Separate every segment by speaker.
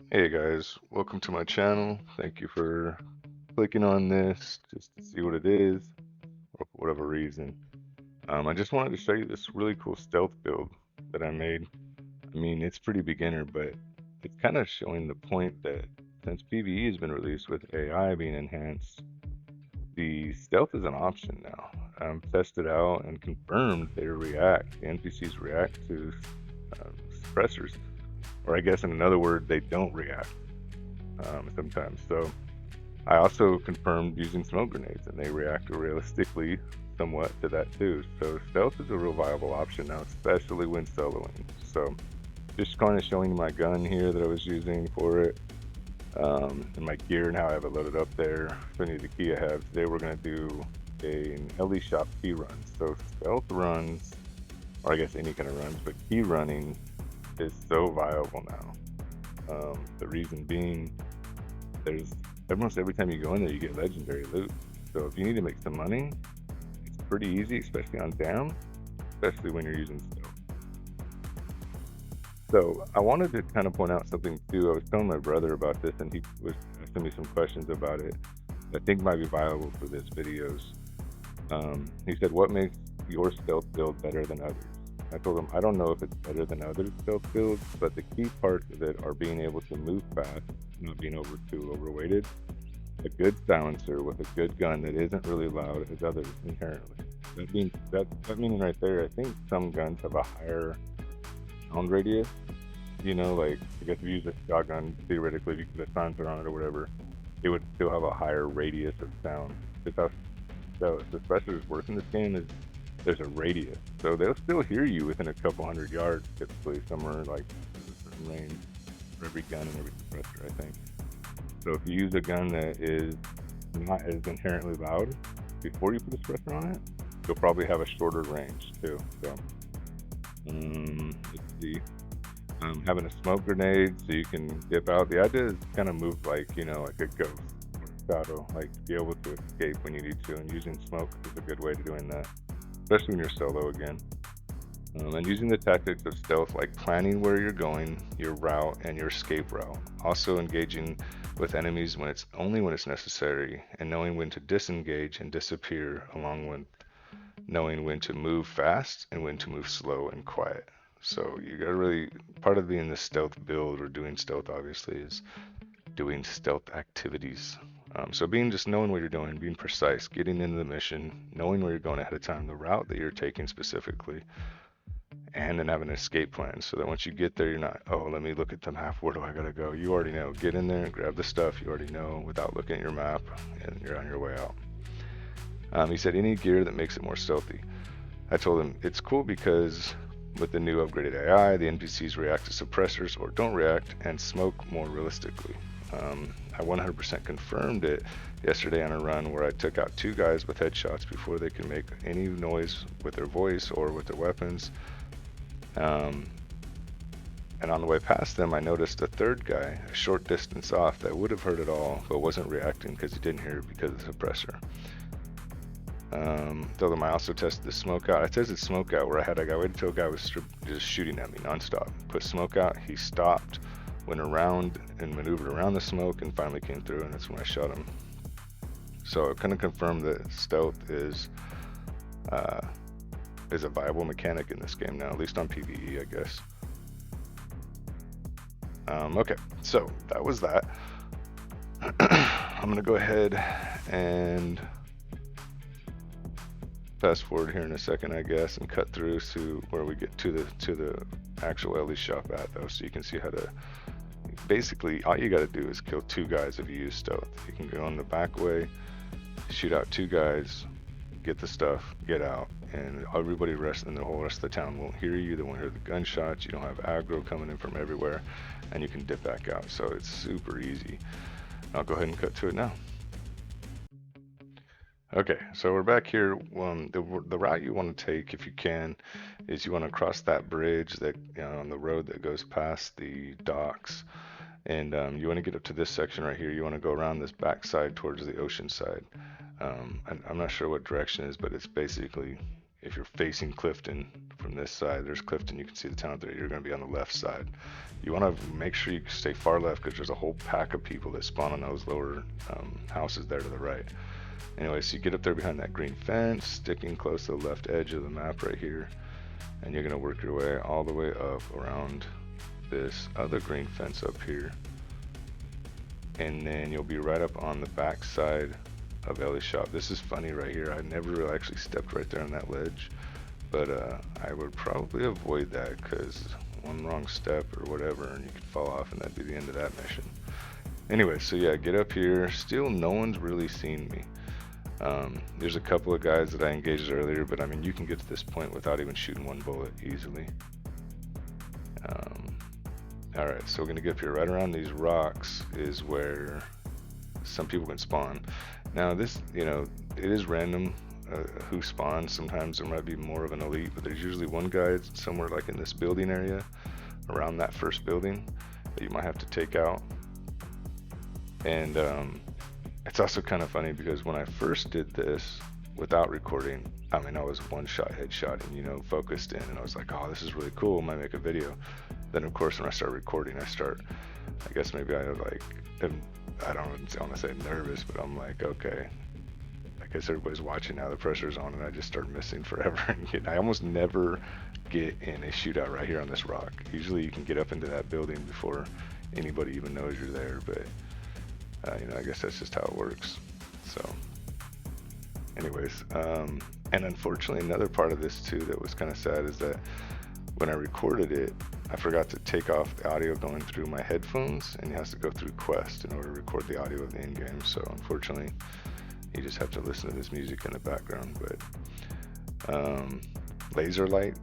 Speaker 1: Hey guys, welcome to my channel. Thank you for clicking on this just to see what it is or for whatever reason. I just wanted to show you this really cool stealth build that I made. I mean, it's pretty beginner, but it's kind of showing the point that since PVE has been released with AI being enhanced, the stealth is an option now. Tested out and confirmed they react. The NPCs react to suppressors, or I guess in another word, they don't react sometimes. So I also confirmed using smoke grenades, and they react realistically somewhat to that too. So stealth is a real viable option now, especially when soloing. So just kind of showing you my gun here that I was using for it, and my gear and how I have it loaded up there. Showing you the key I have. Today we're going to do an Ellie shop key run. So stealth runs, or I guess any kind of runs, but key running is so viable now. The reason being, there's almost every time you go in there, you get legendary loot. So if you need to make some money, it's pretty easy, especially on dam, especially when you're using stealth. So I wanted to kind of point out something too. I was telling my brother about this, and he was asking me some questions about it that I think might be viable for this videos. He said, "What makes your stealth build better than others?" I told him, I don't know if it's better than other stealth builds, but the key parts of it are being able to move fast, not being too overweighted, a good silencer with a good gun that isn't really loud as others inherently. That meaning right there, I think some guns have a higher sound radius. Like I guess if you use a shotgun, theoretically, if you put a silencer on it or whatever, it would still have a higher radius of sound. That's how the suppressors work in this game is there's a radius, so they'll still hear you within a couple hundred yards, typically somewhere like a certain range for every gun and every suppressor, I think. So if you use a gun that is not as inherently loud before you put a suppressor on it, you'll probably have a shorter range too. So let's see. Having a smoke grenade so you can dip out. The idea is kind of move like like a ghost or a shadow, like be able to escape when you need to. And using smoke is a good way to doing that, especially when you're solo again. And using the tactics of stealth, like planning where you're going, your route, and your escape route. Also engaging with enemies when it's necessary, and knowing when to disengage and disappear, along with knowing when to move fast and when to move slow and quiet. So you gotta really part of being the stealth build or doing stealth obviously is doing stealth activities. So being just knowing what you're doing, being precise, getting into the mission, knowing where you're going ahead of time, the route that you're taking specifically, and then have an escape plan so that once you get there, you're not, oh, let me look at the map. Where do I gotta go? You already know. Get in there, grab the stuff you already know without looking at your map, and you're on your way out. He said any gear that makes it more stealthy. I told him it's cool because with the new upgraded AI, the NPCs react to suppressors or don't react and smoke more realistically. I 100% confirmed it yesterday on a run where I took out 2 guys with headshots before they could make any noise with their voice or with their weapons. Um, and on the way past them, I noticed a 3rd guy a short distance off that would have heard it all, but wasn't reacting because he didn't hear it because of the suppressor. Told them I also tested the smoke out. I tested smoke out where I had a guy wait until a guy was just shooting at me nonstop. Put smoke out, he stopped, went around and maneuvered around the smoke, and finally came through, and that's when I shot him. So it kind of confirmed that stealth uh, is a viable mechanic in this game now, at least on PVE, I guess. Okay, so that was that. I'm gonna go ahead and fast forward here in a second, I guess, and cut through to where we get to the actual Ellie shop at though, so you can see how to. Basically, all you got to do is kill 2 guys if you use stealth. You can go on the back way, shoot out 2 guys, get the stuff, get out, and everybody rest in the whole rest of the town won't hear you. They won't hear the gunshots. You don't have aggro coming in from everywhere, and you can dip back out. So it's super easy. I'll go ahead and cut to it now. Okay, so we're back here. The route you want to take, if you can, is you want to cross that bridge that on the road that goes past the docks, and you want to get up to this section right here. You want to go around this backside towards the ocean side. I'm not sure what direction it is, but it's basically if you're facing Clifton from this side, there's Clifton, you can see the town there, you're going to be on the left side. You want to make sure you stay far left because there's a whole pack of people that spawn on those lower houses there to the right. Anyway, so you get up there behind that green fence, sticking close to the left edge of the map right here, and you're going to work your way all the way up around this other green fence up here, and then you'll be right up on the back side of Ellie's shop. This is funny right here. I never actually stepped right there on that ledge, but I would probably avoid that because one wrong step or whatever and you could fall off and that'd be the end of that mission. Anyway, so yeah, get up here. Still no one's really seen me. There's a couple of guys that I engaged earlier, but I mean you can get to this point without even shooting one bullet easily. Alright, so we're gonna get up here. Right around these rocks is where some people can spawn. Now this, you know, it is random who spawns. Sometimes there might be more of an elite, but there's usually one guy somewhere like in this building area, around that first building, that you might have to take out. And it's also kind of funny because when I first did this without recording, I mean I was one shot headshotting, you know, focused in, and I was like, oh, this is really cool, I might make a video. Then of course when I start recording, I guess maybe I like I don't want to say nervous, but I'm like, okay, I guess everybody's watching now, the pressure's on, and I just start missing forever. And I almost never get in a shootout right here on this rock. Usually you can get up into that building before anybody even knows you're there, but you know, I guess that's just how it works. So anyways, and unfortunately another part of this too that was kind of sad is that when I recorded it, I forgot to take off the audio going through my headphones, and it has to go through Quest in order to record the audio of the in-game. So unfortunately, you just have to listen to this music in the background. But laser light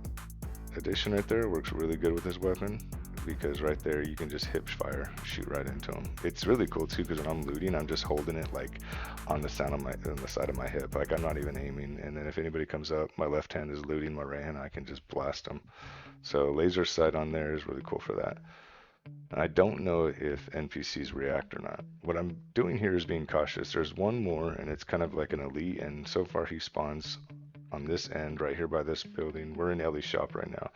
Speaker 1: addition right there works really good with this weapon, because right there you can just hip fire, shoot right into them. It's really cool too because when I'm looting, I'm just holding it like on the side of my hip, like I'm not even aiming. And then if anybody comes up, my left hand is looting, my right hand I can just blast them. So laser sight on there is really cool for that. I don't know if NPCs react or not. What I'm doing here is being cautious. There's one more, and it's kind of like an elite, and so far he spawns on this end right here by this building. We're in Ellie's shop right now.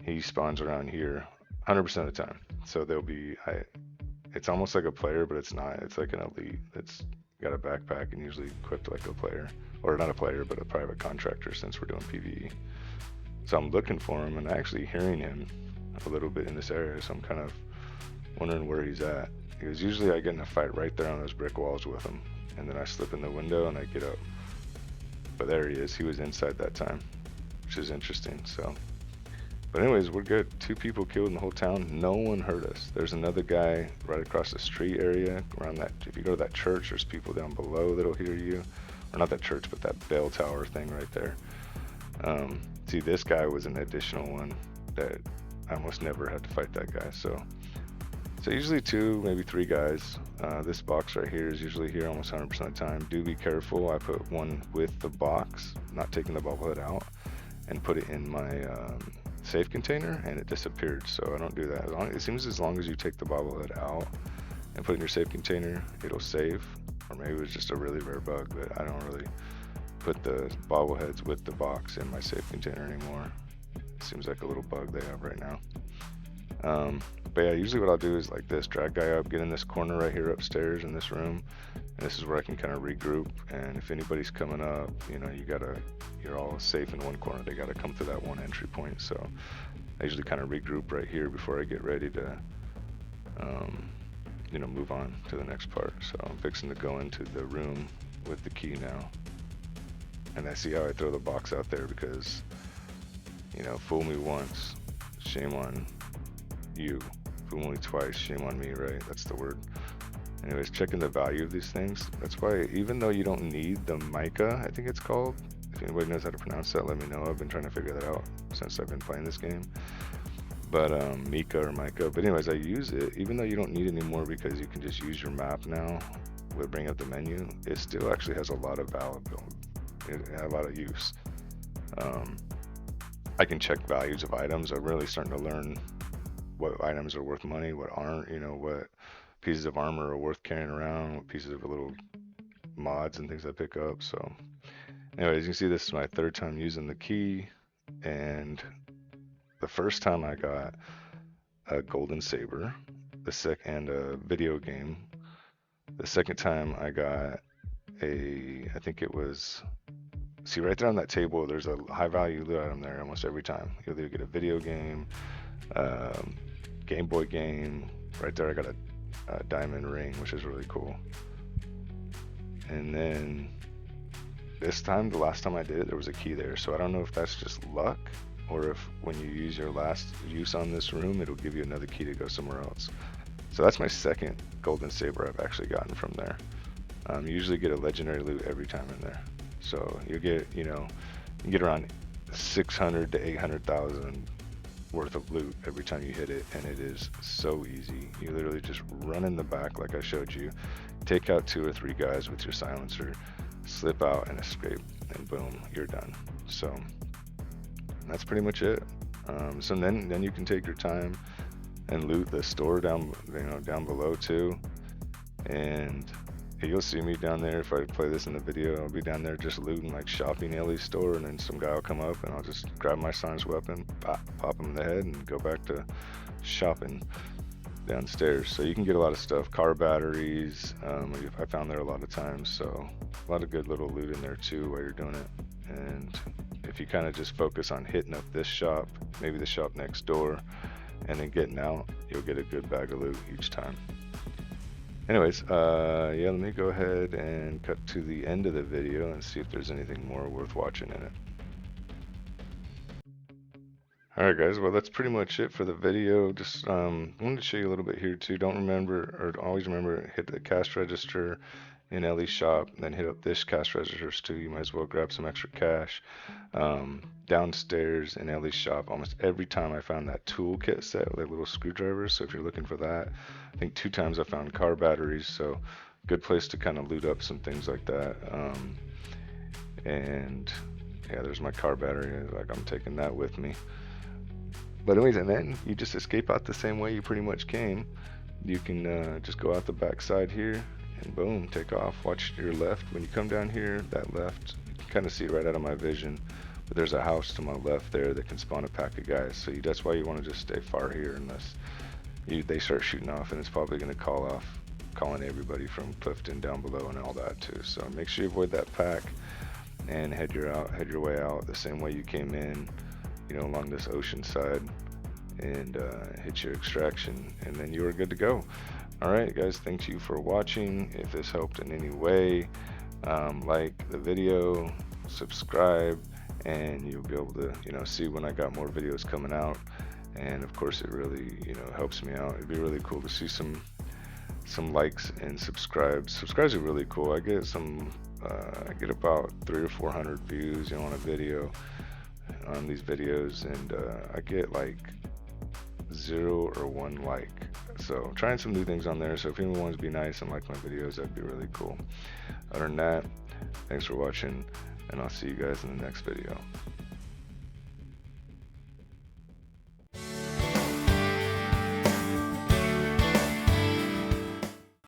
Speaker 1: He spawns around here 100% of the time. So there'll be, it's almost like a player, but it's not. It's like an elite that's got a backpack and usually equipped like a player, or not a player, but a private contractor since we're doing PVE. So I'm looking for him and actually hearing him a little bit in this area, so I'm kind of wondering where he's at. Because usually I get in a fight right there on those brick walls with him, and then I slip in the window and I get up. But there he is. He was inside that time, which is interesting. So, but anyways, we're good. 2 people killed in the whole town. No one hurt us. There's another guy right across the street area around that. If you go to that church, there's people down below that'll hear you, or not that church, but that bell tower thing right there. See, this guy was an additional one that I almost never had to fight that guy. So usually 2, maybe 3 guys. This box right here is usually here almost 100% of the time. Do be careful. I put one with the box, not taking the bobblehead out, and put it in my safe container, and it disappeared. So I don't do that. It seems as long as you take the bobblehead out and put it in your safe container, it'll save. Or maybe it was just a really rare bug, but I don't really put the bobbleheads with the box in my safe container anymore. It seems like a little bug they have right now. But yeah, usually what I'll do is like this, drag guy up, get in this corner right here upstairs in this room, and this is where I can kind of regroup. And if anybody's coming up, you know, you're all safe in one corner, they gotta come through that one entry point. So I usually kind of regroup right here before I get ready to you know, move on to the next part. So I'm fixing to go into the room with the key now, and I see how I throw the box out there because, you know, fool me once, shame on you. Fool me twice, shame on me, right? That's the word. Anyways, checking the value of these things. That's why, even though you don't need the mica, I think it's called. If anybody knows how to pronounce that, let me know. I've been trying to figure that out since I've been playing this game. But mica or mica. But anyways, I use it, even though you don't need it anymore because you can just use your map now. We'll bring up the menu. It still actually has a lot of a lot of use. I can check values of items. I'm really starting to learn what items are worth money, what aren't, you know, what pieces of armor are worth carrying around, what pieces of little mods and things I pick up. So Anyways, you can see this is my third time using the key, and the first time I got a golden saber, and a video game. The second time I got I think it was, see right there on that table, there's a high value loot item there almost every time. You either get a video game, Game Boy game. Right there I got a diamond ring, which is really cool. And then this time, the last time I did it, there was a key there. So I don't know if that's just luck, or if when you use your last use on this room, it'll give you another key to go somewhere else. So that's my second golden saber I've actually gotten from there. You usually get a legendary loot every time in there. So you get, you get around 600 to 800,000 worth of loot every time you hit it, and it is so easy. You literally just run in the back like I showed you, take out 2 or 3 guys with your silencer, slip out and escape, and boom, you're done. So that's pretty much it. So then you can take your time and loot the store down below too, and you'll see me down there. If I play this in the video, I'll be down there just looting, like shopping Ellie's store, and then some guy will come up and I'll just grab my silenced weapon, pop him in the head, and go back to shopping downstairs. So you can get a lot of stuff, car batteries, I found there a lot of times, so a lot of good little loot in there too while you're doing it. And if you kind of just focus on hitting up this shop, maybe the shop next door, and then getting out, you'll get a good bag of loot each time. Anyways, yeah, let me go ahead and cut to the end of the video and see if there's anything more worth watching in it. Alright guys, well that's pretty much it for the video. Just wanted to show you a little bit here too. Always remember, hit the cash register in Ellie's shop, then hit up this cash registers too. You might as well grab some extra cash. Downstairs in Ellie's shop, almost every time I found that toolkit set with like little screwdrivers, so if you're looking for that, I think 2 times I found car batteries, so good place to kind of loot up some things like that. And yeah, there's my car battery, like I'm taking that with me. But anyways, and then you just escape out the same way you pretty much came. You can just go out the back side here and boom, take off. Watch your left. When you come down here, that left, you can kind of see it right out of my vision, but there's a house to my left there that can spawn a pack of guys. So that's why you want to just stay far here, unless they start shooting off, and it's probably going to calling everybody from Clifton down below and all that too. So make sure you avoid that pack and head your way out the same way you came in, along this ocean side, and hit your extraction, and then you are good to go. Alright guys, thank you for watching. If this helped in any way, like the video, subscribe, and you'll be able to see when I got more videos coming out. And of course it really helps me out. It'd be really cool to see some likes and subscribes. Subscribes are really cool. I get about 300 or 400 views on a video, on these videos, and I get like 0 or 1 like. So I'm trying some new things on there, so if anyone wants to be nice and like my videos, that'd be really cool. Other than that, thanks for watching, and I'll see you guys in the next video.